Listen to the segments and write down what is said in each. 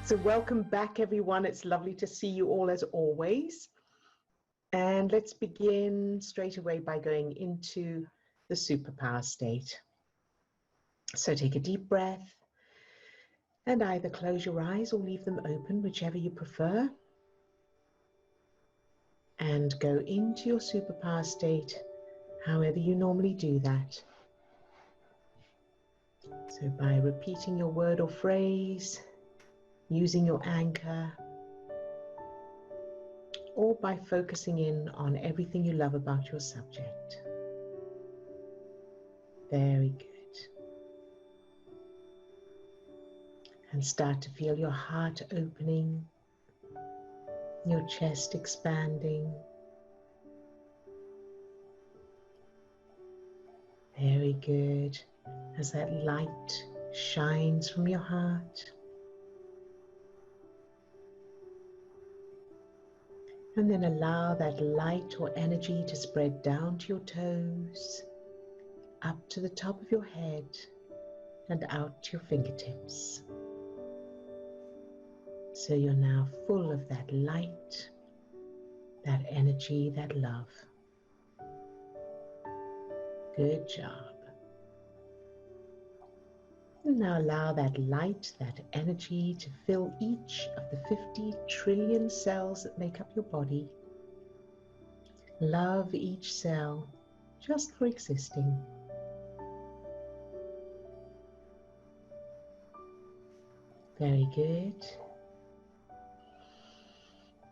So welcome back, everyone. It's lovely to see you all as always. And let's begin straight away by going into the superpower state. So take a deep breath and either close your eyes or leave them open, whichever you prefer. And go into your superpower state, however you normally do that. So by repeating your word or phrase, using your anchor, or by focusing in on everything you love about your subject. Very good. And start to feel your heart opening, your chest expanding. Very good. As that light shines from your heart. And then allow that light or energy to spread down to your toes, up to the top of your head, and out to your fingertips. So you're now full of that light, that energy, that love. Good job. And now allow that light, that energy to fill each of the 50 trillion cells that make up your body. Love each cell just for existing. Very good.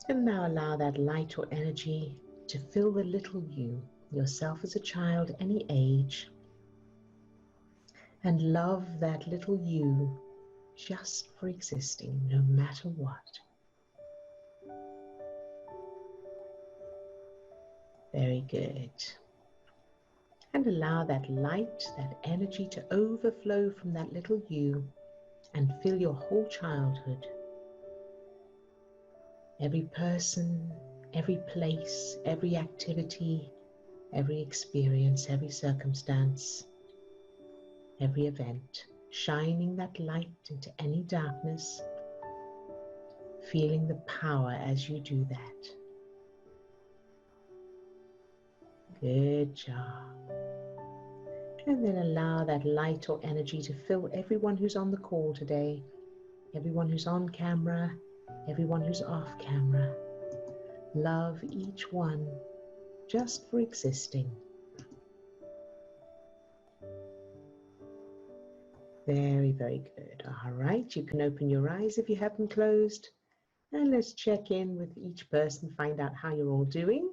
And now allow that light or energy to fill the little you, yourself as a child, any age. And love that little you just for existing, no matter what. Very good. And allow that light, that energy to overflow from that little you and fill your whole childhood. Every person, every place, every activity, every experience, every circumstance, every event, shining that light into any darkness, feeling the power as you do that. Good job. And then allow that light or energy to fill everyone who's on the call today, everyone who's on camera, everyone who's off camera. Love each one just for existing. Very, very good. All right, you can open your eyes if you have them closed. And let's check in with each person, find out how you're all doing.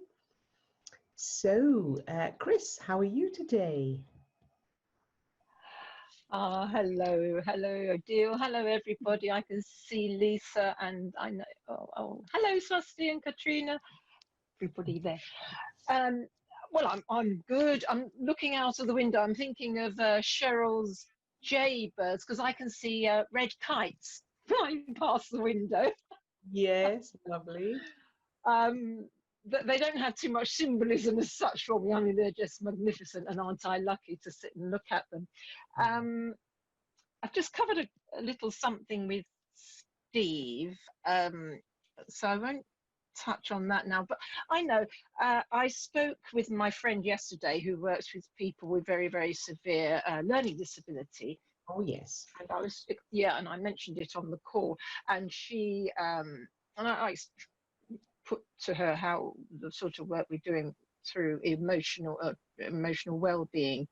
So, Chris, how are you today? Hello, Adil. Hello, everybody. I can see Lisa and I know, hello, Swasti and Katrina. Everybody there. Well, I'm good. I'm looking out of the window. I'm thinking of Cheryl's jaybirds because I can see red kites flying past the window. Yes, lovely. They don't have too much symbolism as such for me. I mean, they're just magnificent, and aren't I lucky to sit and look at them? I've just covered a little something with Steve, so I won't touch on that now. But I know I spoke with my friend yesterday who works with people with very, very severe learning disability. Oh, yes. And and I mentioned it on the call, and she and I put to her how the sort of work we're doing through emotional well-being,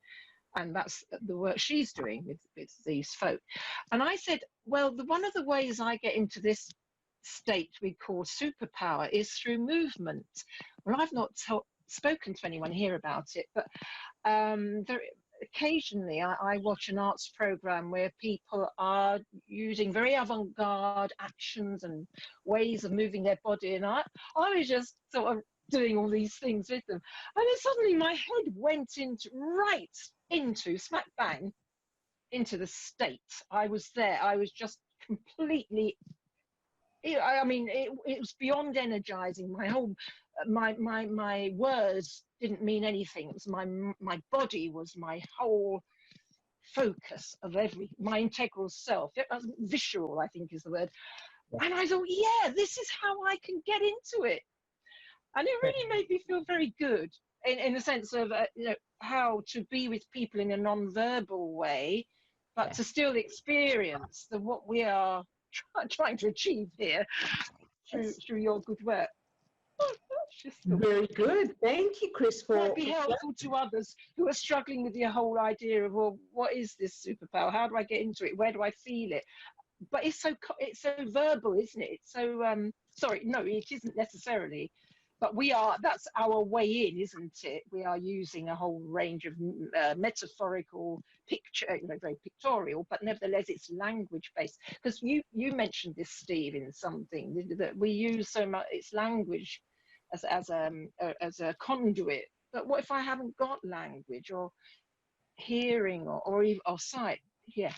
and that's the work she's doing with these folk. And I said, well, one of the ways I get into this state we call superpower is through movement. Well, I've not spoken to anyone here about it, but occasionally I watch an arts program where people are using very avant-garde actions and ways of moving their body, and I was just sort of doing all these things with them, and then suddenly my head went into smack bang into the state. I was there. I was just completely, I mean, it was beyond energizing. My words didn't mean anything. It was my body was my whole focus of my integral self. It was visceral, I think is the word. And I thought, yeah, this is how I can get into it. And it really made me feel very good in the sense of, how to be with people in a non-verbal way, but to still experience what we are trying to achieve here through your good work. Very good. Thank you, Chris, for might be helpful to others who are struggling with the whole idea of, well, what is this superpower? How do I get into it? Where do I feel it? But it's so verbal, isn't it? It's so sorry, no, it isn't necessarily. But that's our way in, isn't it? We are using a whole range of metaphorical picture, very pictorial, but nevertheless it's language based. Because you mentioned this, Steve, in something that we use so much. It's language as a conduit. But what if I haven't got language or hearing or sight? Yeah.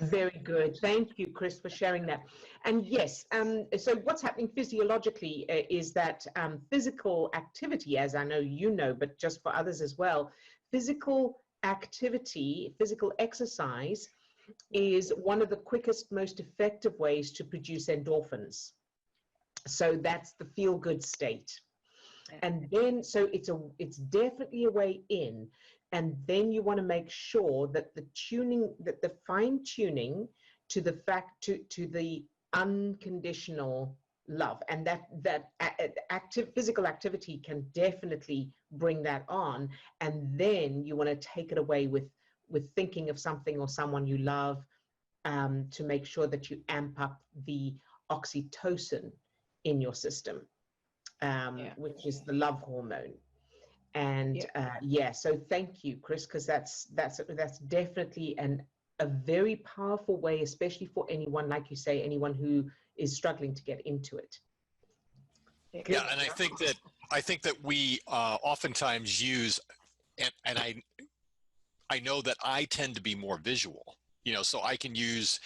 Very good. Thank you, Chris, for sharing that. And yes, so what's happening physiologically is that physical activity, as I know you know, but just for others as well, physical activity, physical exercise is one of the quickest, most effective ways to produce endorphins. So that's the feel-good state. And then, so it's definitely a way in. And then you want to make sure that the fine tuning to the to the unconditional love, and that active physical activity can definitely bring that on. And then you want to take it away with thinking of something or someone you love, to make sure that you amp up the oxytocin in your system, which is the love hormone. And so thank you, Chris, because that's definitely a very powerful way, especially for anyone, like you say, anyone who is struggling to get into it. Yeah, and I think that we oftentimes use, and I know that I tend to be more visual, so I can use,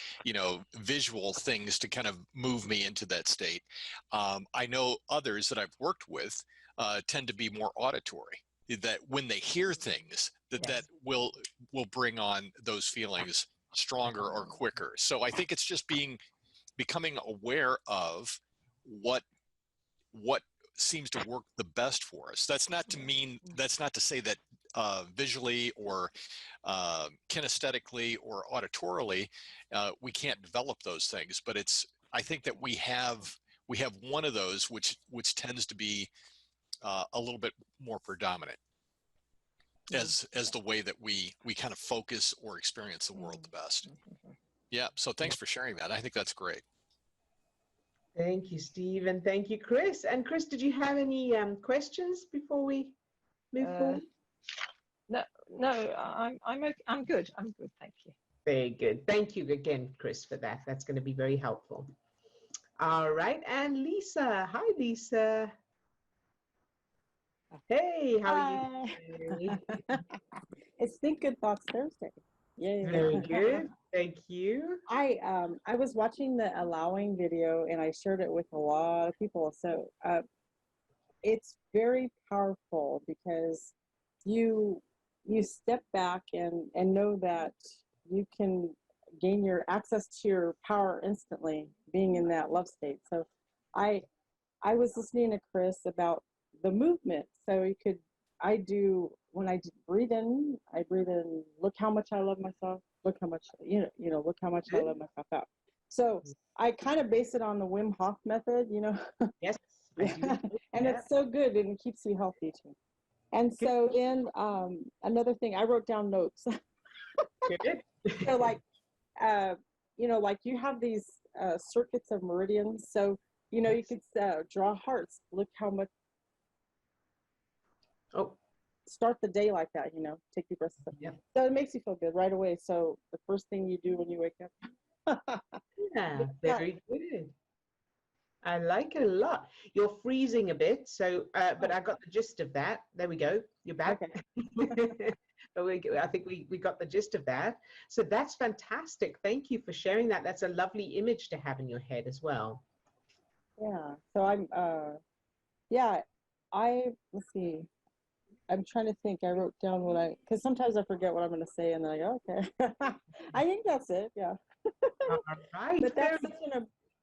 visual things to kind of move me into that state. I know others that I've worked with tend to be more auditory, that when they hear things that will bring on those feelings stronger or quicker. So I think it's just becoming aware of what seems to work the best for us. That's not to say that visually or kinesthetically or auditorily we can't develop those things, but I think that we have one of those which tends to be a little bit more predominant as the way that we kind of focus or experience the world the best. Yeah, so thanks for sharing that. I think that's great. Thank you, Steve, and thank you, Chris. And Chris, did you have any questions before we move forward? No, I'm good. I'm good, thank you. Very good. Thank you again, Chris, for that. That's going to be very helpful. All right, and Lisa. Hi, Lisa. Hey, how are you? It's Think Good Thoughts Thursday. Yay. Very good. Thank you. I was watching the allowing video and I shared it with a lot of people. So it's very powerful because you step back and know that you can gain your access to your power instantly being in that love state. So I was listening to Chris about the movement. So when I breathe in, look how much I love myself. Look how much, look how much I love myself out. So I kind of base it on the Wim Hof method, Yes. Yeah. And it's so good and it keeps you healthy too. And so then another thing, I wrote down notes. Good. So like you have these circuits of meridians. So, you could draw hearts. Look how much. Oh. Start the day like that, take your breath. Yeah. So it makes you feel good right away. So the first thing you do when you wake up. Yeah, very good. I like it a lot. You're freezing a bit, so but I got the gist of that. There we go. You're back. Okay. But I think we got the gist of that. So that's fantastic. Thank you for sharing that. That's a lovely image to have in your head as well. Yeah. So let's see. I'm trying to think. I wrote down because sometimes I forget what I'm going to say, and then I go, okay. I think that's it. Yeah. All right. But that's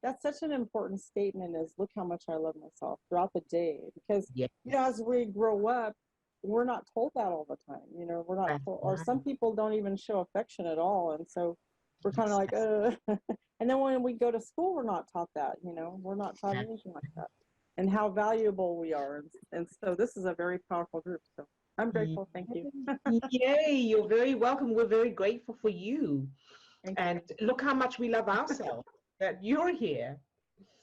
that's such an important statement, is look how much I love myself throughout the day. Because, Yes. you know, as we grow up, we're not told that all the time. You know, we're not That's told, or right. some people don't even show affection at all. And so we're kind of like, Yes. and then when we go to school, we're not taught that, you know, we're not taught anything like that, and how valuable we are. And so this is a very powerful group. So I'm grateful. Thank you. Yay, you're very welcome. We're very grateful for you. Thank And look how much we love ourselves that you're here.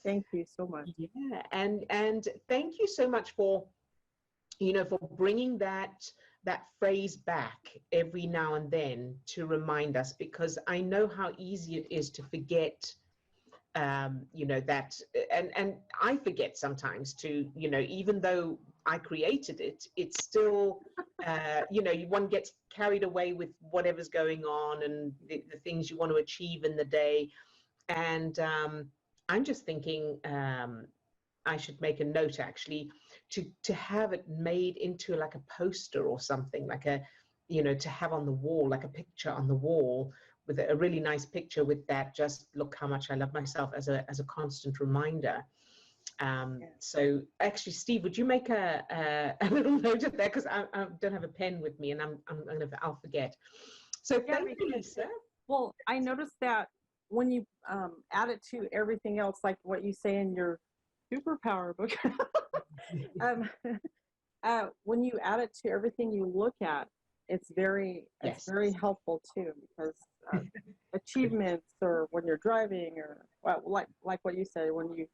Thank you so much. Yeah, and thank you so much for, you know, for bringing that phrase back every now and then to remind us, because I know how easy it is to forget, you know, that, and I forget sometimes to, you know, even though I created it, it's still, you know, one gets carried away with whatever's going on and the things you want to achieve in the day. And I'm just thinking, I should make a note actually to have it made into like a poster or something, like a, you know, to have on the wall, like a picture on the wall with a really nice picture with that, just look how much I love myself, as a constant reminder. So actually, Steve, would you make a little note of that, because I don't have a pen with me, and I'll forget. So Yeah, thank you, Lisa. Well, I noticed that when you add it to everything else, like what you say in your Superpower book, when you add it to everything you look at, it's very helpful too, because achievements, or when you're driving, or like what you said, when you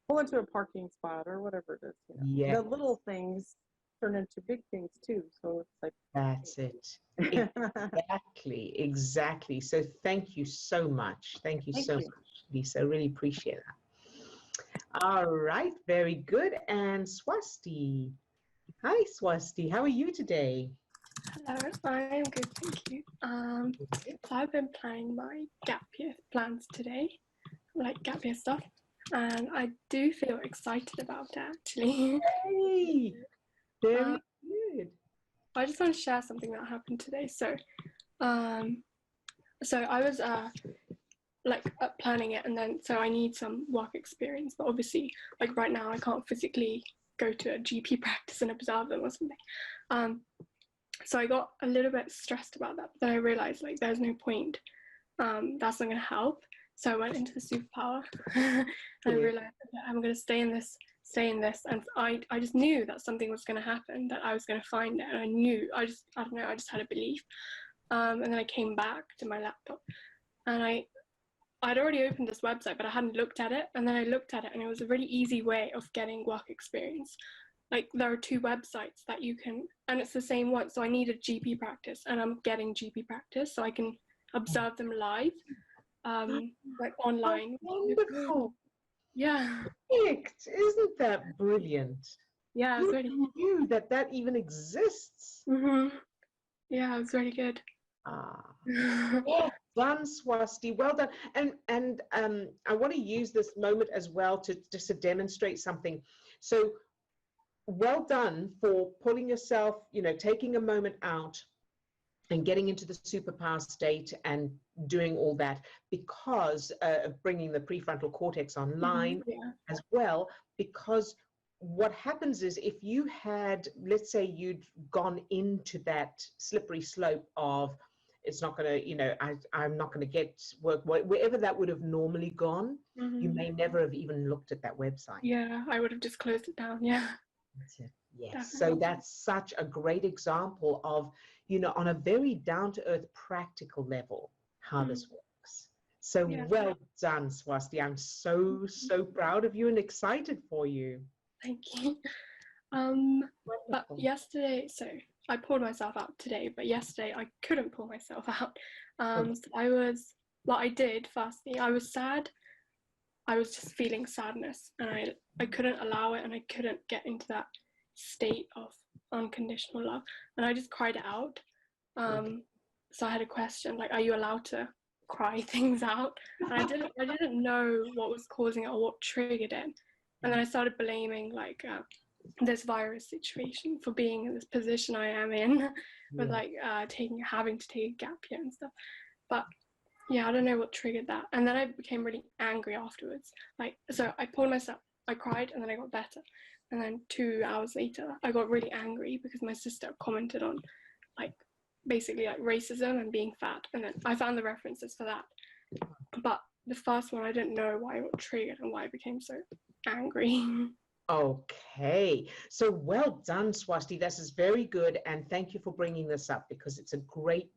pull into a parking spot or whatever it is, you know, Yes. the little things turn into big things too. So it's like, that's it. Exactly. So thank you so much. Thank you so much, Lisa. I really appreciate that. All right, very good. And Swasti. Hi, Swasti. How are you today? Hello, I'm good, thank you. So I've been planning my gap year plans today, like gap year stuff, and I do feel excited about it actually. Hey, very good. I just want to share something that happened today. So I was planning it, and then so I need some work experience, but obviously like right now I can't physically go to a GP practice and observe them or something. So I got a little bit stressed about that, but then I realized like there's no point. That's not going to help. So I went into the Superpower and I realized I'm going to stay in this. And I just knew that something was going to happen, that I was going to find it. And I knew, I don't know, I just had a belief. And then I came back to my laptop, and I'd already opened this website, but I hadn't looked at it. And then I looked at it, and it was a really easy way of getting work experience. Like there are 2 websites that you can, and it's the same one. So I needed GP practice, and I'm getting GP practice, so I can observe them live, like online. Wonderful. Yeah. Perfect. Isn't that brilliant? Yeah, it was really knew that even exists. Yeah, it was really good. Well done, Swasti. Well done. And I want to use this moment as well to just to demonstrate something. So well done for pulling yourself, you know, taking a moment out and getting into the superpower state and doing all that, because of bringing the prefrontal cortex online as well. Because what happens is, if you had, let's say you'd gone into that slippery slope of, it's not going to, you know, I'm not going to get work, wherever that would have normally gone, you may never have even looked at that website. Yeah, I would have just closed it down. Yeah. That's it. Yes. Definitely. So that's such a great example of, you know, on a very down-to-earth practical level, how this works. So well done, Swasti. I'm so proud of you and excited for you. Thank you. But yesterday, so I pulled myself out today, but yesterday I couldn't pull myself out. So I did firstly, I was sad. I was just feeling sadness, and I couldn't allow it, and I couldn't get into that state of unconditional love, and I just cried it out. So I had a question, like, are you allowed to cry things out? And I didn't know what was causing it or what triggered it. And then I started blaming like this virus situation for being in this position I am in, with like having to take a gap year and stuff. But Yeah, I don't know what triggered that. And then I became really angry afterwards. Like, so I pulled myself, I cried, and then I got better. And then 2 hours later, I got really angry because my sister commented on, like, basically like racism and being fat. And then I found the references for that. But the first one, I didn't know why it got triggered and why I became so angry. Okay, so well done, Swasti. This is very good, and thank you for bringing this up because it's a great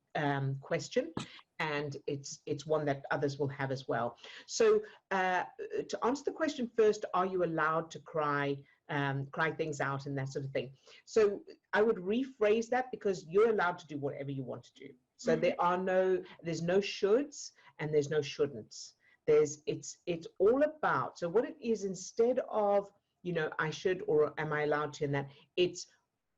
question, and it's one that others will have as well. So to answer the question first, are you allowed to cry things out and that sort of thing? So I would rephrase that, because you're allowed to do whatever you want to do. So there's no shoulds and there's no shouldn'ts. It's all about, so what it is, instead of, you know, I should or am I allowed to, and that, it's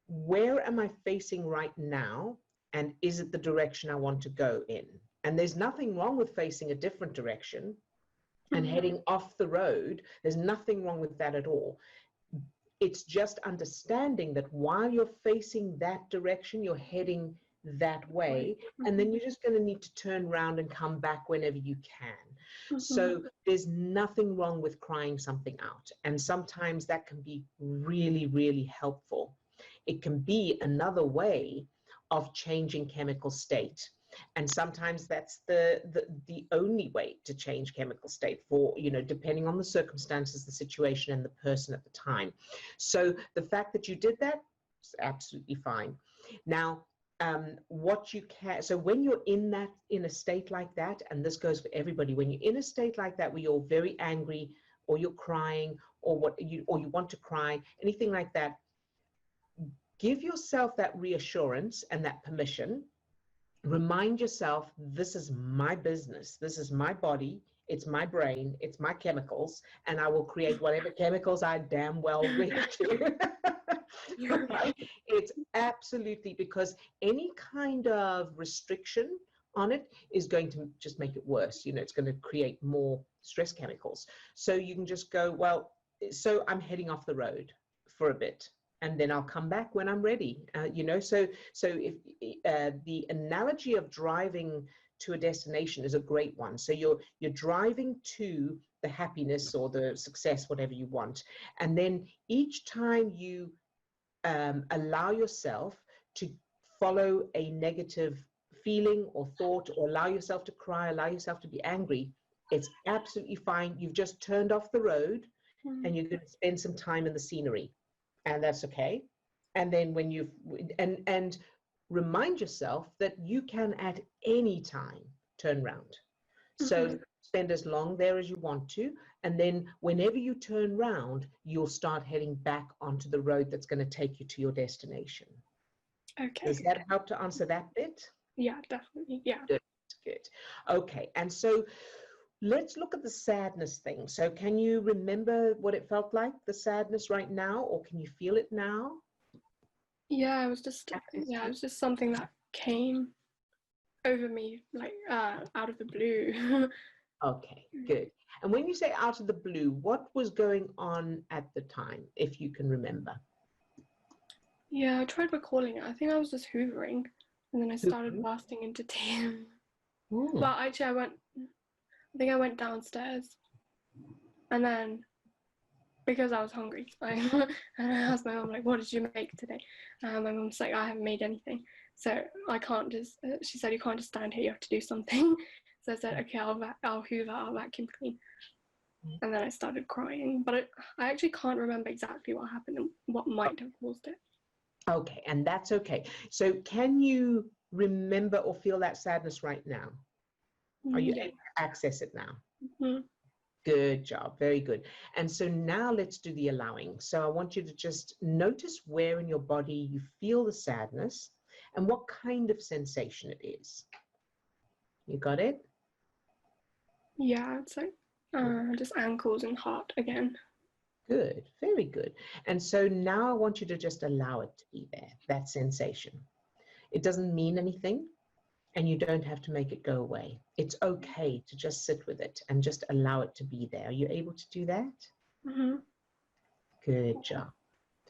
where am I facing right now, and is it the direction I want to go in? And there's nothing wrong with facing a different direction and heading off the road. There's nothing wrong with that at all. It's just understanding that while you're facing that direction, you're heading that way, and then you're just going to need to turn around and come back whenever you can. So there's nothing wrong with crying something out, and sometimes that can be really, really helpful. It can be another way of changing chemical state, and sometimes that's the only way to change chemical state for, you know, depending on the circumstances, the situation, and the person at the time. So the fact that you did that is absolutely fine. Now, what you can, so when you're in a state like that, and this goes for everybody, when you're in a state like that where you're very angry, or you're crying, or you want to cry, anything like that, give yourself that reassurance and that permission. Remind yourself, this is my business, this is my body, it's my brain, it's my chemicals, and I will create whatever chemicals I damn well wish to. Right? It's absolutely, because any kind of restriction on it is going to just make it worse. You know, it's going to create more stress chemicals. So you can just go, well, so I'm heading off the road for a bit, and then I'll come back when I'm ready. You know, so if the analogy of driving to a destination is a great one. So you're driving to the happiness or the success, whatever you want, and then each time you allow yourself to follow a negative feeling or thought, or allow yourself to cry, allow yourself to be angry, it's absolutely fine. You've just turned off the road, and you're going to spend some time in the scenery, and that's okay. And then when you've and remind yourself that you can at any time turn around. So spend as long there as you want to, and then whenever you turn round, you'll start heading back onto the road that's going to take you to your destination. Okay. Does that help to answer that bit? Yeah, definitely. Yeah. Good. Okay, and so let's look at the sadness thing. So can you remember what it felt like, the sadness right now, or can you feel it now? Yeah, it was just something that came over me, like out of the blue. Okay, good. And when you say out of the blue, what was going on at the time, if you can remember? Yeah, I tried recalling it. I think I was just hoovering, and then I started bursting into tears. But actually, I think I went downstairs, and then because I was hungry, and I asked my mom, like, what did you make today? My mom's like, I haven't made anything. So I can't just, she said, you can't just stand here, you have to do something. So I said, okay, I'll hoover, I'll vacuum clean. And then I started crying, but I actually can't remember exactly what happened and what might have caused it. Okay, and that's okay. So can you remember or feel that sadness right now? Are you able to access it now? Good job, very good. And so now let's do the allowing. So I want you to just notice where in your body you feel the sadness and what kind of sensation it is. You got it? Yeah, it's like just ankles and heart again. Good, very good. And so now I want you to just allow it to be there, that sensation. It doesn't mean anything, and you don't have to make it go away. It's okay to just sit with it and just allow it to be there. Are you able to do that? Good job.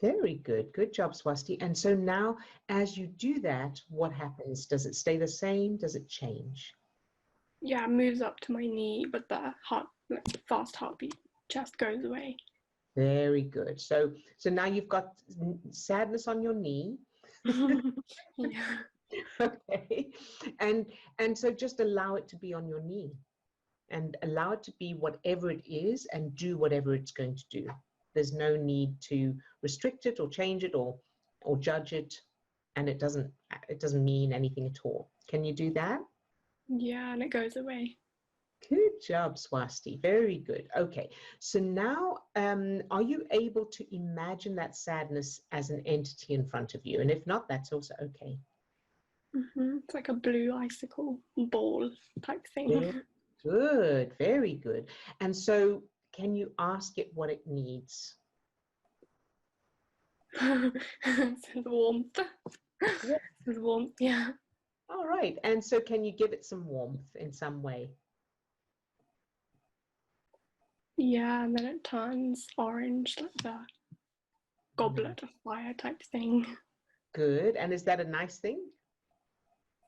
Very good. Good job, Swasti. And so now, as you do that, what happens? Does it stay the same? Does it change? yeah, moves up to my knee, but the heart, like fast heartbeat, just goes away. Very good. So now you've got sadness on your knee. Yeah. Okay. And so just allow it to be on your knee and allow it to be whatever it is and do whatever it's going to do. There's no need to restrict it or change it or judge it, and it doesn't mean anything at all. Can you do that? Yeah, and it goes away. Good job, Swasti. Very good. Okay, so now are you able to imagine that sadness as an entity in front of you? And if not, that's also okay. It's like a blue icicle ball type thing. Very good, very good. And so can you ask it what it needs? It says warmth. It says warmth, yeah. All right. And so can you give it some warmth in some way? Yeah, and then it turns orange, like the goblet of fire type thing. Good. And is that a nice thing?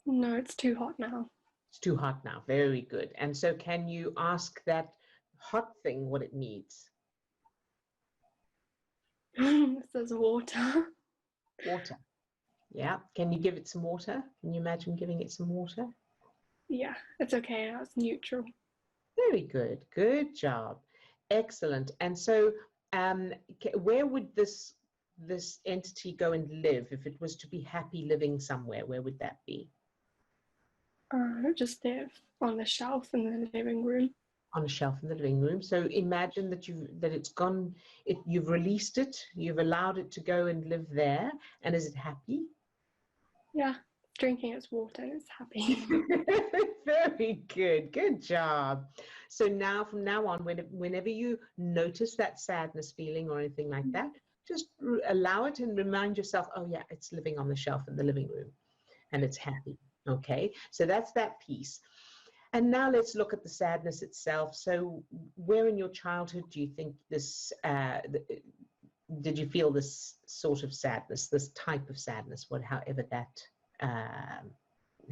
No, it's too hot now. It's too hot now. Very good. And so can you ask that hot thing what it needs? It says water. Water. Yeah. Can you give it some water? Can you imagine giving it some water? Yeah, it's okay now, it's neutral. Very good. Good job. Excellent. And so where would this entity go and live if it was to be happy living somewhere? Where would that be? Just live on the shelf in the living room. On a shelf in the living room. So imagine that it's gone, you've released it, you've allowed it to go and live there. And is it happy? Yeah, drinking its water and it's happy. Very good. Good job. So now, from now on, whenever you notice that sadness feeling or anything like that, just allow it and remind yourself, oh yeah, it's living on the shelf in the living room and it's happy. Okay, so that's that piece. And now let's look at the sadness itself. So where in your childhood do you think this, did you feel this sort of sadness, this type of sadness,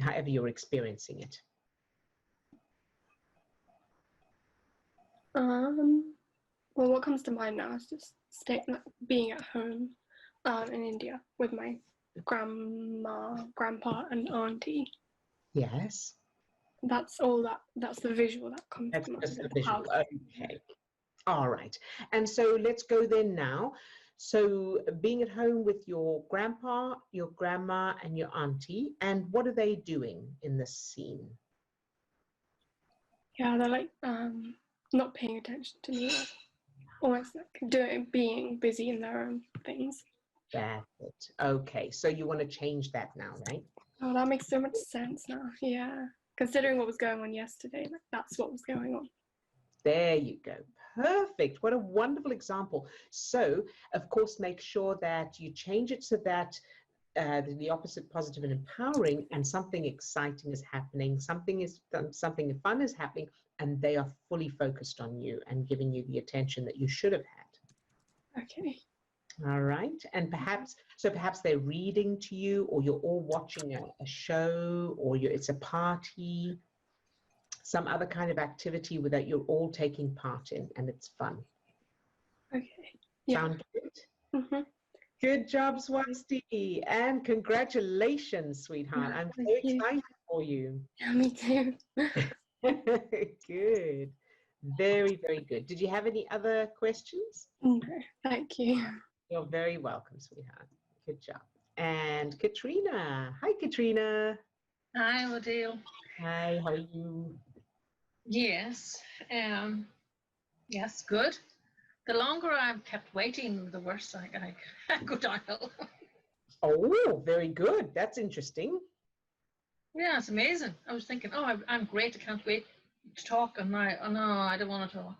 however you're experiencing it? Well, what comes to mind now is just being at home in India with my grandma, grandpa, and auntie. Yes. That's the visual that comes to mind. That's the visual. Okay. All right. And so let's go there now. So being at home with your grandpa, your grandma, and your auntie, and what are they doing in this scene? Yeah, they're like not paying attention to me, almost like being busy in their own things. That's it. Okay, so you want to change that now, right? Oh, that makes so much sense now. Yeah, considering what was going on yesterday, like that's what was going on. There you go. Perfect. What a wonderful example. So, of course, make sure that you change it so that the opposite, positive and empowering, and something exciting is happening, something fun is happening, and they are fully focused on you and giving you the attention that you should have had. Okay. All right. And perhaps they're reading to you, or you're all watching a show, or it's a party, some other kind of activity that you're all taking part in, and it's fun. Okay. Yeah. Sound good? Mm-hmm. Good job, Swasti, and congratulations, sweetheart. I'm so excited for you. Yeah, me too. Good. Very, very good. Did you have any other questions? No, thank you. You're very welcome, sweetheart. Good job. And Katrina. Hi, Katrina. Hi, Odile. Hi, how are you? Yes. Yes, good. The longer I'm kept waiting, the worse I go downhill. Oh, very good. That's interesting. Yeah, it's amazing. I was thinking, oh, I'm great. I can't wait to talk. And now, oh, no, I don't want to talk.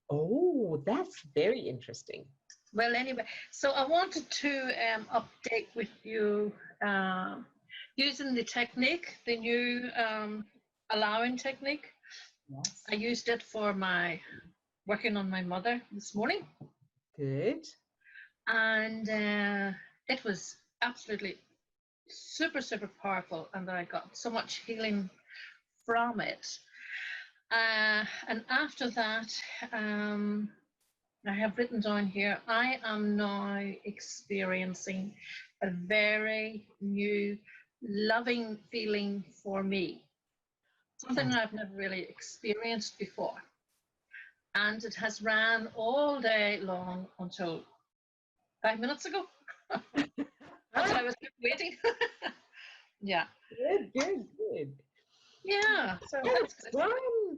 Oh, that's very interesting. Well, anyway, so I wanted to update with you using the technique, the new allowing technique. Yes. I used it for working on my mother this morning. Good. And it was absolutely super, super powerful. And I got so much healing from it. And after that, I have written down here, I am now experiencing a very new loving feeling for me, something that I've never really experienced before. And it has ran all day long until 5 minutes ago. Until I was waiting. Yeah. Good. Yeah. So that's fun.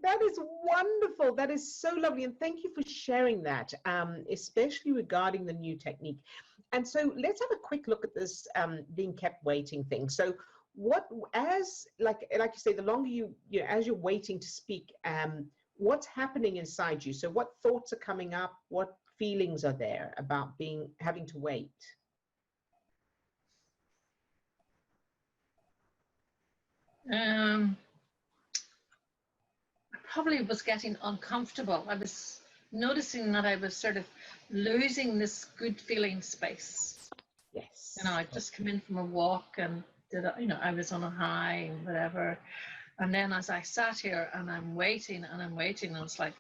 That is wonderful. That is so lovely. And thank you for sharing that, especially regarding the new technique. And so let's have a quick look at this being kept waiting thing. So what, as like you say, the longer you as you're waiting to speak, what's happening inside you? So what thoughts are coming up? What feelings are there about having to wait? I probably was getting uncomfortable. I was noticing that I was sort of losing this good feeling space. Yes. I'd just come in from a walk and I was on a high and whatever. And then as I sat here and I'm waiting, and it's like,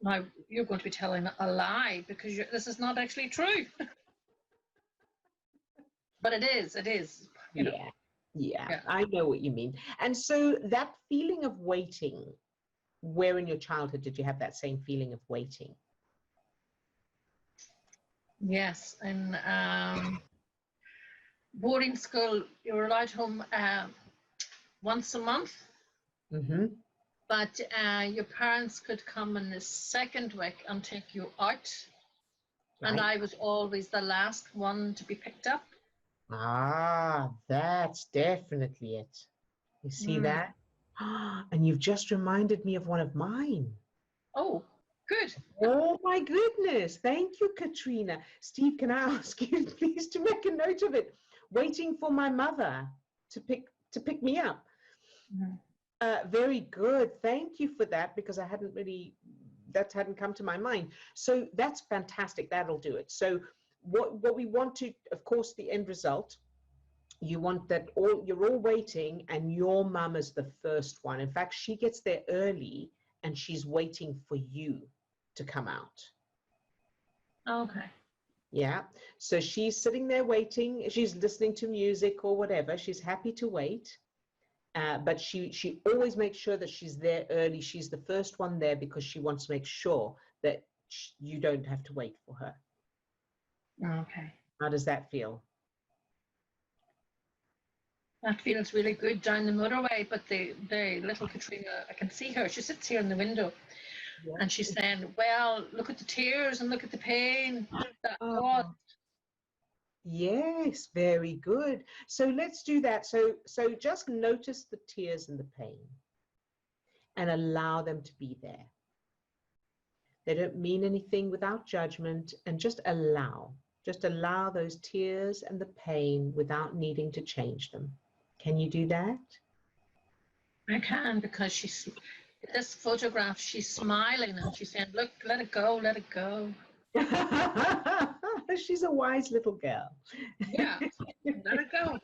now you're going to be telling a lie because this is not actually true. But it is, you know. Yeah, I know what you mean. And so that feeling of waiting, where in your childhood did you have that same feeling of waiting? Yes, in boarding school, you were allowed home once a month. Mm-hmm. But your parents could come in the second week and take you out. Right. And I was always the last one to be picked up. Ah, that's definitely it. You see that? And you've just reminded me of one of mine. Oh, good. Oh my goodness. Thank you, Katrina. Steve, can I ask you please to make a note of it? Waiting for my mother to pick me up. Very good. Thank you for that, because that hadn't come to my mind. So that's fantastic. That'll do it. So what we want to, of course, the end result, you want that you're all waiting and your mum is the first one. In fact, she gets there early and she's waiting for you to come out. Okay. Yeah. So she's sitting there waiting. She's listening to music or whatever. She's happy to wait. But she always makes sure that she's there early. She's the first one there because she wants to make sure that you don't have to wait for her. Okay. How does that feel? That feels really good down the motorway, but the little Katrina, I can see her. She sits here in the window, and she's saying, well, look at the tears and look at the pain that caused. Yes, very good. So let's do that. So just notice the tears and the pain and allow them to be there. They don't mean anything, without judgment, and just allow those tears and the pain without needing to change them. Can you do that? I can, because this photograph, she's smiling and she's saying, look, let it go, let it go. She's a wise little girl. Yeah, let it go.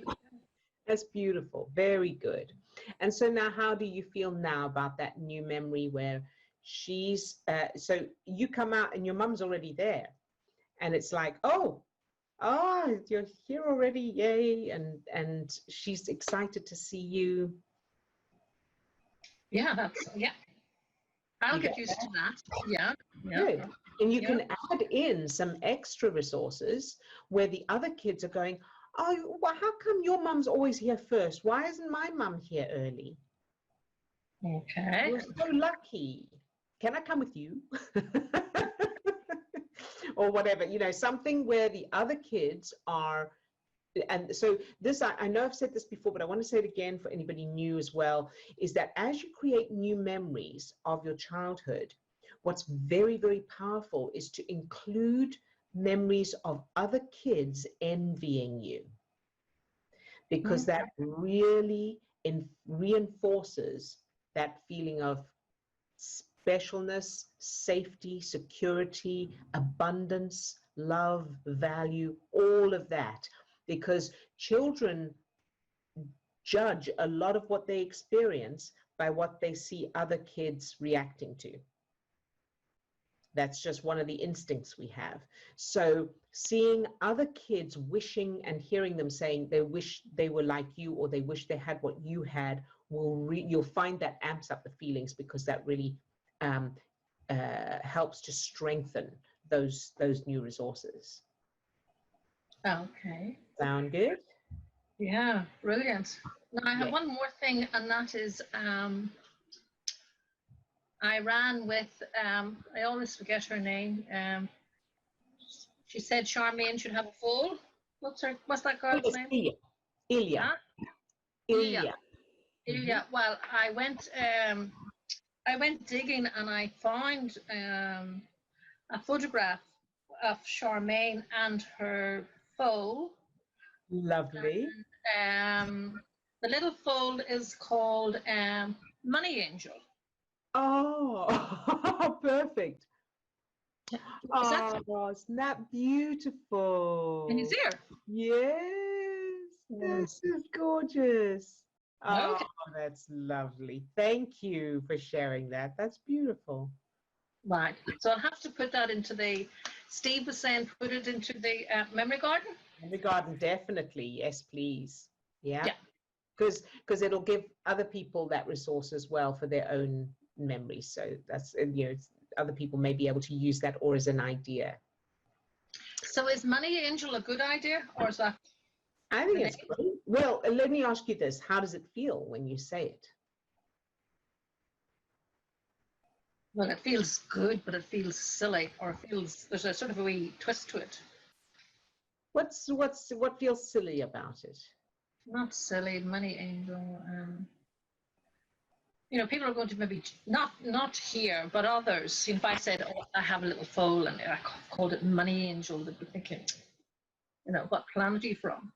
That's beautiful. Very good. And so now, how do you feel now about that new memory where she's, so you come out and your mum's already there, and it's like, oh, you're here already, yay, and she's excited to see you. Yeah, I'll get used to that. Yeah. Good. And you can add in some extra resources where the other kids are going, oh, well, how come your mum's always here first? Why isn't my mum here early? Okay. You're so lucky. Can I come with you? Or whatever, something where the other kids are. And so this, I know I've said this before, but I want to say it again for anybody new as well, is that as you create new memories of your childhood, what's very, very powerful is to include memories of other kids envying you, because that really reinforces that feeling of specialness, safety, security, abundance, love, value, all of that. Because children judge a lot of what they experience by what they see other kids reacting to. That's just one of the instincts we have. So seeing other kids wishing and hearing them saying they wish they were like you, or they wish they had what you had, you'll find that amps up the feelings, because that really helps to strengthen those new resources. Okay. Sound good? Yeah, brilliant. Now I have one more thing, and that is I ran with, I always forget her name. She said Charmaine should have a foal. What's that girl's name? Ilya. Huh? Ilya. Ilya. Well, I went digging, and I found a photograph of Charmaine and her foal. Lovely. And, the little foal is called Money Angel. Oh, perfect. Oh, isn't that beautiful? And he's here. Yes, this is gorgeous. Oh, Okay. that's lovely. Thank you for sharing that. That's beautiful. Right. So I'll have to put that into the, Steve was saying put it into the memory garden. Memory garden, definitely. Yes, please. Yeah. Yeah. Because it'll give other people that resource as well for their own memories. So that's, other people may be able to use that, or as an idea. So is Money Angel a good idea, or is that? I think it's great. Well, let me ask you this. How does it feel when you say it? Well, it feels good, but it feels silly, or there's a sort of a wee twist to it. What feels silly about it? Not silly, Money Angel. People are going to maybe not here, but others. If I said, "Oh, I have a little foal," and I called it Money Angel, they'd be thinking, what planet are you from?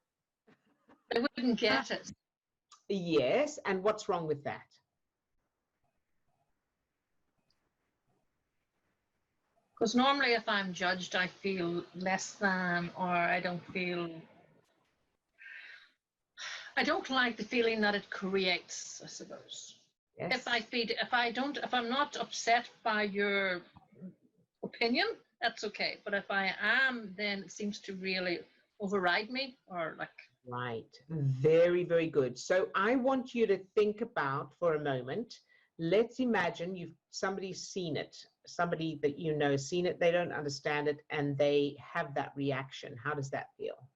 They wouldn't get it. Yes, and what's wrong with that? Because normally, if I'm judged, I feel less than, or I don't like the feeling that it creates, I suppose. Yes. If I'm not upset by your opinion, that's okay. But if I am, then it seems to really override me, or like. Right. Very, very good. So I want you to think about for a moment. Let's imagine somebody's seen it. Somebody that you know has seen it. They don't understand it, and they have that reaction. How does that feel?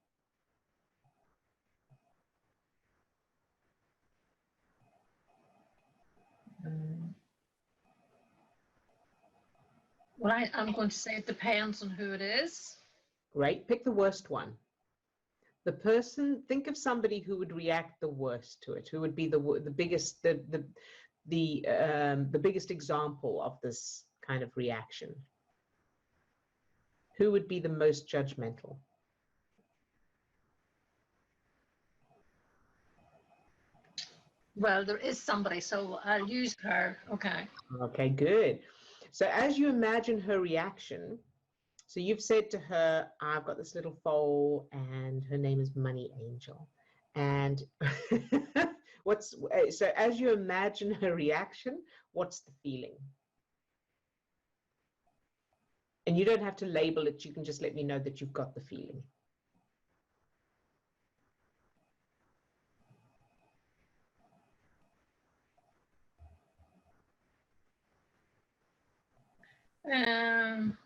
Well, I'm going to say it depends on who it is. Great. Pick the worst one. Think of somebody who would react the worst to it. Who would be the biggest, the biggest example of this kind of reaction? Who would be the most judgmental? Well, there is somebody, so I'll use her. Okay. Okay, good. So as you imagine her reaction, so you've said to her, I've got this little foal and her name is Money Angel. And so as you imagine her reaction, what's the feeling? And you don't have to label it. You can just let me know that you've got the feeling. I'm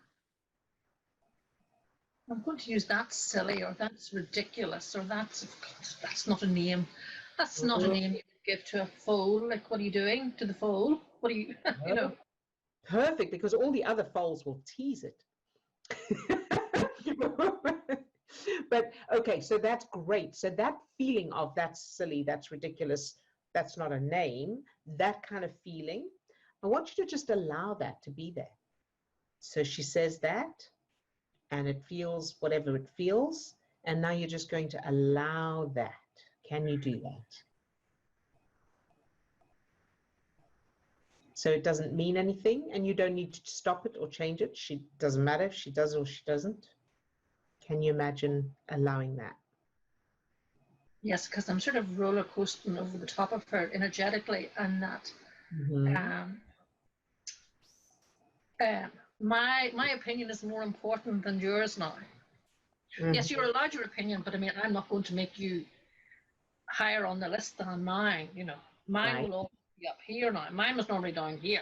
going to use that's silly, or that's ridiculous, or that's not a name. That's not a name you could give to a foal. Like, what are you doing to the foal? What are you, Perfect, because all the other foals will tease it. But okay, so that's great. So that feeling of that's silly, that's ridiculous, that's not a name, that kind of feeling, I want you to just allow that to be there. So she says that, and it feels whatever it feels, and now you're just going to allow that. Can you do that? So it doesn't mean anything, and you don't need to stop it or change it. Doesn't matter if she does or she doesn't. Can you imagine allowing that? Yes, because I'm sort of roller coasting over the top of her energetically, and that My opinion is more important than yours now. Yes, you're allowed your opinion, but I mean, I'm not going to make you higher on the list than mine. You know, mine will all be up here now. Mine was normally down here.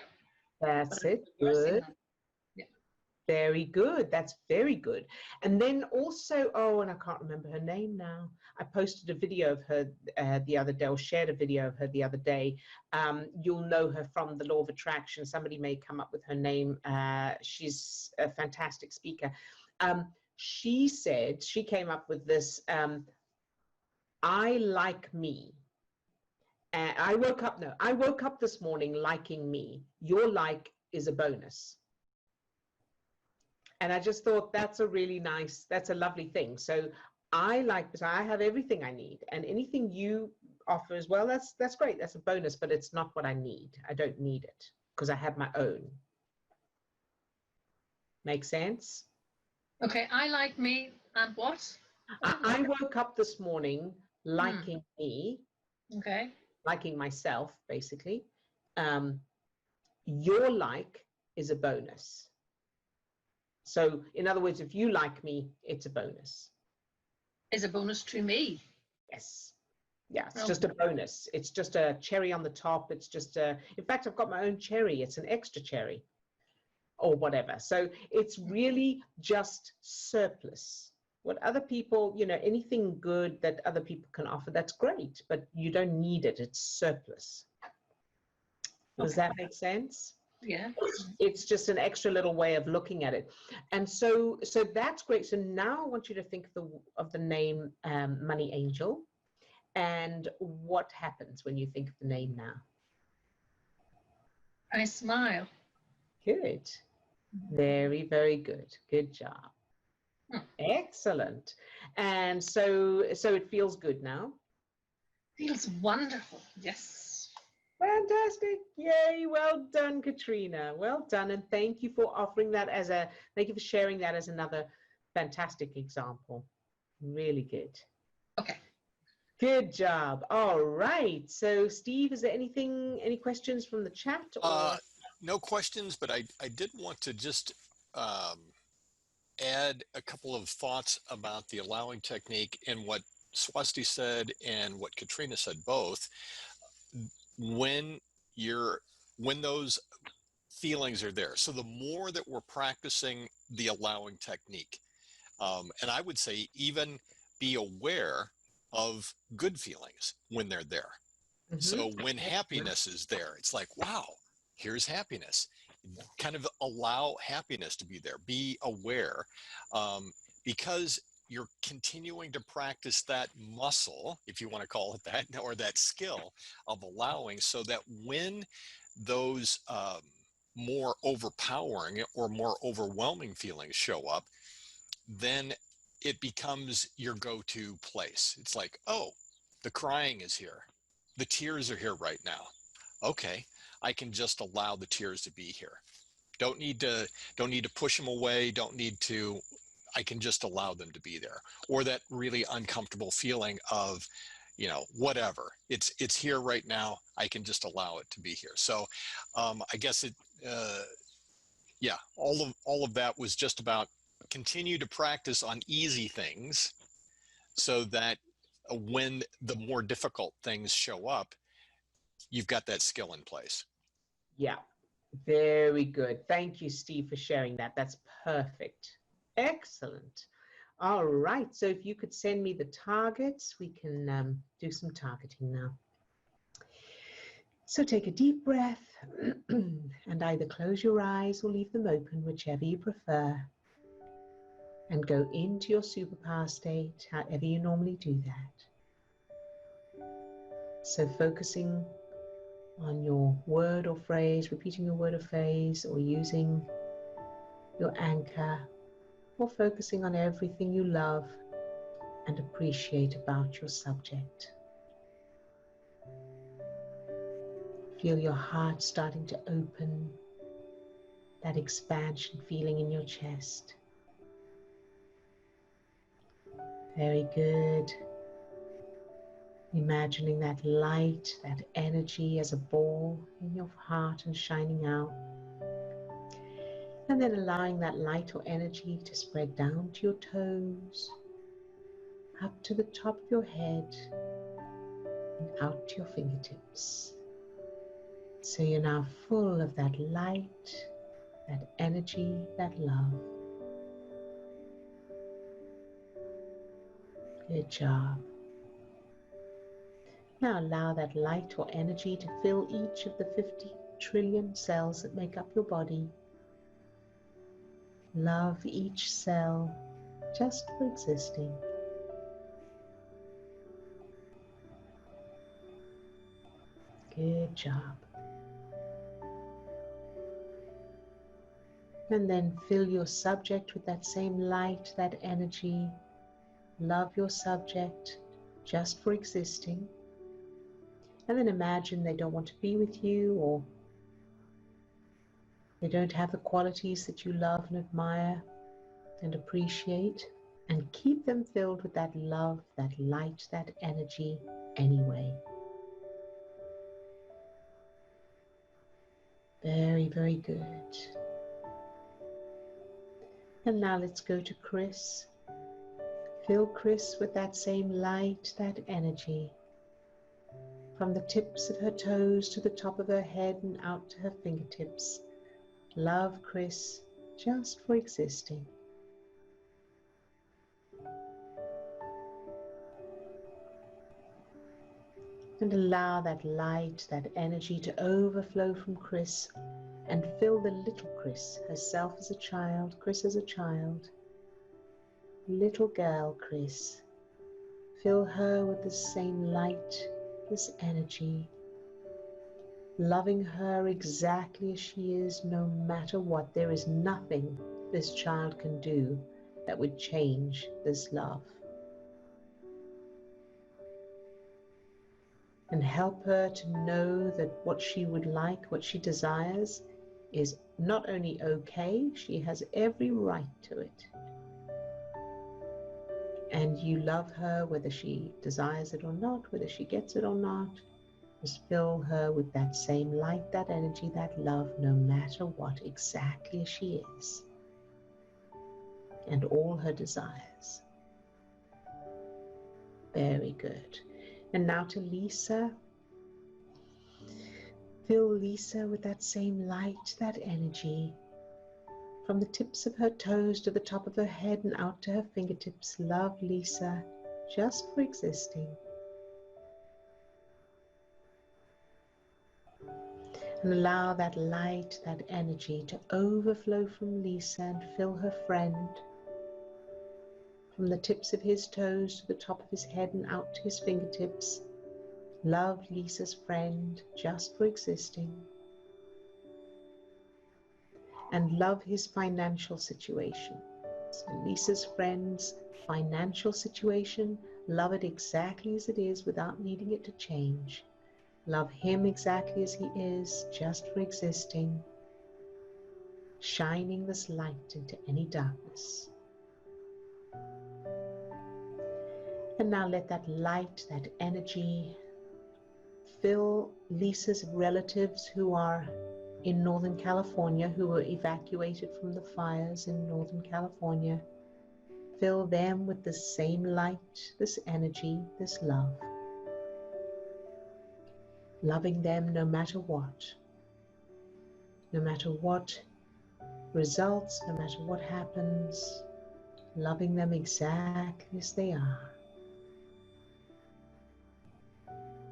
That's it. Good. Yeah. Very good. That's very good. And then also, oh, and I can't remember her name now. I posted a video of her the other day, or shared a video of her the other day. You'll know her from the Law of Attraction. Somebody may come up with her name. She's a fantastic speaker. She said, she came up with this, I like me. I woke up this morning liking me. Your like is a bonus. And I just thought that's a really nice, that's a lovely thing. So I like this. I have everything I need, and anything you offer as well, that's great. That's a bonus, but it's not what I need. I don't need it because I have my own. Make sense? Okay, I like me, and what? I woke up this morning liking me. Okay. Liking myself, basically. Your like is a bonus. So, in other words, if you like me, it's a bonus. Is a bonus to me? Yes. Yeah, it's just a bonus. It's just a cherry on the top. It's just in fact, I've got my own cherry. It's an extra cherry or whatever. So it's really just surplus. What other people, you know, anything good that other people can offer, that's great, but you don't need it. It's surplus. Does that make sense? Yeah. It's just an extra little way of looking at it. And so that's great. So now I want you to think of the name Money Angel, and what happens when you think of the name now? I smile. Good. Very, very good. Good job. Excellent. And so it feels good now? Feels wonderful. Yes. Fantastic. Yay. Well done, Katrina. Well done. And thank you for offering that thank you for sharing that as another fantastic example. Really good. Okay. Good job. All right. So Steve, is there any questions from the chat? Or? No questions, but I did want to just add a couple of thoughts about the allowing technique and what Swasti said and what Katrina said both. When those feelings are there. So the more that we're practicing the allowing technique, and I would say even be aware of good feelings when they're there. So when happiness is there, it's like, wow, here's happiness. Kind of allow happiness to be there. Be aware, because you're continuing to practice that muscle, if you want to call it that, or that skill of allowing, so that when those more overpowering or more overwhelming feelings show up, then it becomes your go-to place. It's like, oh, the crying is here. The tears are here right now. Okay, I can just allow the tears to be here. Don't need to push them away. I can just allow them to be there. Or that really uncomfortable feeling of, you know, whatever. It's here right now. I can just allow it to be here. So I guess all of that was just about continue to practice on easy things so that when the more difficult things show up, you've got that skill in place. Yeah, very good. Thank you, Steve, for sharing that. That's perfect. Excellent. All right. So if you could send me the targets, we can do some targeting now. So take a deep breath and either close your eyes or leave them open, whichever you prefer. And go into your superpower state, however you normally do that. So focusing on your word or phrase, repeating your word or phrase, or using your anchor, or focusing on everything you love and appreciate about your subject. Feel your heart starting to open, that expansion feeling in your chest. Very good. Imagining that light, that energy as a ball in your heart and shining out. And then allowing that light or energy to spread down to your toes, up to the top of your head, and out to your fingertips. So you're now full of that light, that energy, that love. Good job. Now allow that light or energy to fill each of the 50 trillion cells that make up your body. Love each cell just for existing. Good job. And then fill your subject with that same light, that energy. Love your subject just for existing. And then imagine they don't want to be with you, or they don't have the qualities that you love and admire and appreciate. And keep them filled with that love, that light, that energy anyway. Very, very good. And now let's go to Chris. Fill Chris with that same light, that energy. From the tips of her toes to the top of her head and out to her fingertips. Love Chris just for existing. And allow that light, that energy to overflow from Chris and fill the little Chris, herself as a child, Chris as a child. Little girl Chris. Fill her with the same light, this energy. Loving her exactly as she is, no matter what. There is nothing this child can do that would change this love. And help her to know that what she would like, what she desires, is not only okay, she has every right to it. And you love her whether she desires it or not, whether she gets it or not. Just fill her with that same light, that energy, that love, no matter what, exactly as she is. And all her desires. Very good. And now to Lisa. Fill Lisa with that same light, that energy. From the tips of her toes to the top of her head and out to her fingertips. Love Lisa just for existing. And allow that light, that energy to overflow from Lisa and fill her friend. From the tips of his toes to the top of his head and out to his fingertips. Love Lisa's friend just for existing. And love his financial situation. So Lisa's friend's financial situation, love it exactly as it is without needing it to change. Love him exactly as he is, just for existing, shining this light into any darkness. And now let that light, that energy, fill Lisa's relatives who are in Northern California, who were evacuated from the fires in Northern California. Fill them with the same light, this energy, this love. Loving them no matter what. No matter what results, no matter what happens. Loving them exactly as they are.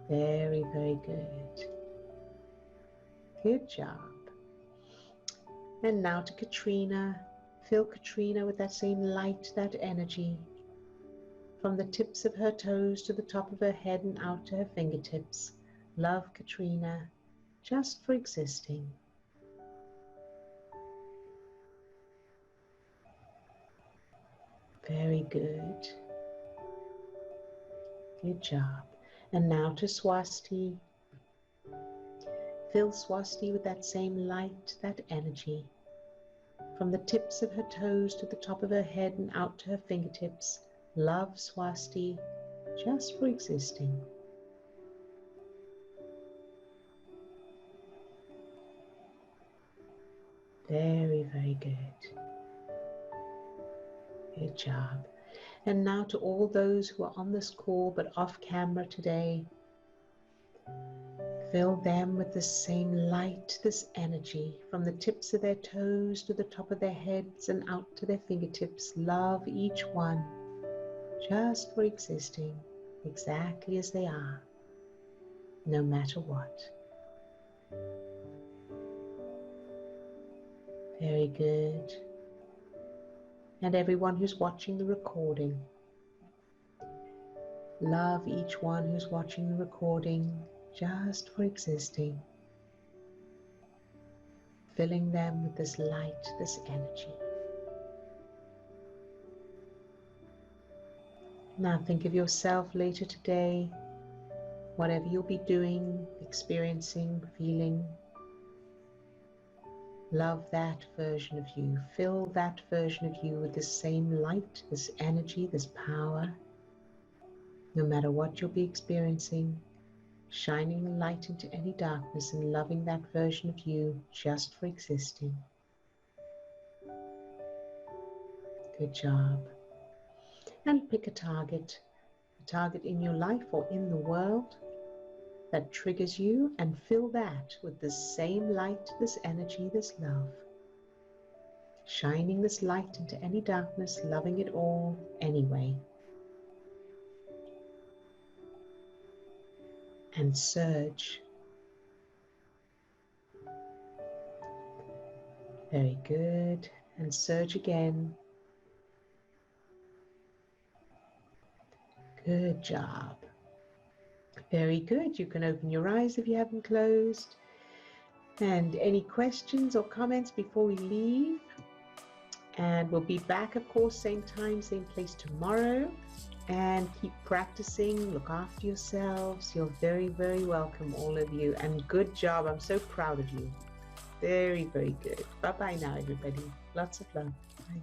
Very, very good. Good job. And now to Katrina. Fill Katrina with that same light, that energy. From the tips of her toes to the top of her head and out to her fingertips. Love Katrina just for existing. Very good. Good job. And now to Swasti. Fill Swasti with that same light, that energy. From the tips of her toes to the top of her head and out to her fingertips. Love Swasti just for existing. Very, very good. Good job. And now to all those who are on this call but off camera today, fill them with the same light, this energy, from the tips of their toes to the top of their heads and out to their fingertips. Love each one just for existing exactly as they are, no matter what. Very good. And everyone who's watching the recording, love each one who's watching the recording just for existing, filling them with this light, this energy. Now think of yourself later today, whatever you'll be doing, experiencing, feeling. Love that version of you. Fill that version of you with this same light, this energy, this power. No matter what you'll be experiencing, shining the light into any darkness and loving that version of you just for existing. Good job. And pick a target in your life or in the world that triggers you, and fill that with this same light, this energy, this love. Shining this light into any darkness, loving it all anyway. And surge. Very good. And surge again. Good job. Very good. You can open your eyes if you haven't closed. And any questions or comments before we leave? And we'll be back, of course, same time, same place tomorrow. And keep practicing. Look after yourselves. You're very, very welcome, all of you. And good job. I'm so proud of you. Very, very good. Bye-bye now, everybody. Lots of love. Bye.